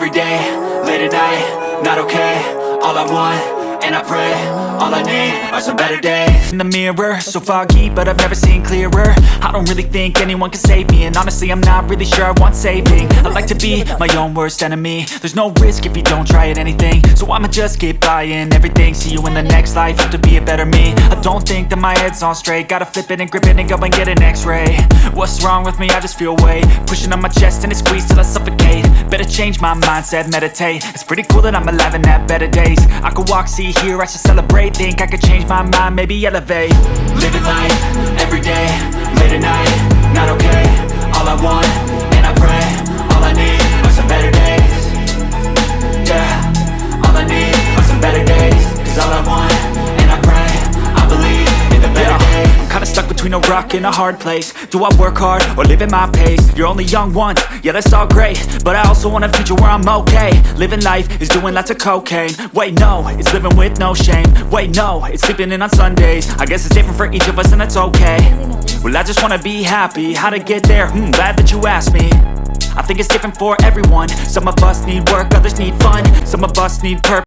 every day, late at night, not okay. All I want, and I pray, all I need are some better days. In the mirror, so foggy, but I've never seen clearer. I don't really think anyone can save me, and honestly I'm not really sure I want saving. I like to be my own worst enemy. There's no risk if you don't try at anything, so I'ma just keep buying everything. See you in the next life, have to be a better me. I don't think that my head's on straight, gotta flip it and grip it and go and get an x-ray. What's wrong with me? I just feel weight pushing on my chest and it squeezes till I suffocate. Better change my mindset, meditate. It's pretty cool that I'm alive and have better days. I could walk, see, hear, I should celebrate. Think I could change my mind, maybe elevate. Living life, every day, late at night, not okay. All I want, and I pray, all I need are some better days. Yeah, all I need are some better days. Cause all I want, and I pray, I believe in the better days. I'm kinda stuck between a rock and a hard place. Do I work hard or live at my pace? You're only young once, yeah that's all great, but I also want a future where I'm okay. Living life is doing lots of cocaine. Wait no, it's living with no shame. Wait no, it's sleeping in on Sundays. I guess it's different for each of us and that's okay. Well I just wanna be happy, how to get there? Glad that you asked me. I think it's different for everyone. Some of us need work, others need fun. Some of us need purpose.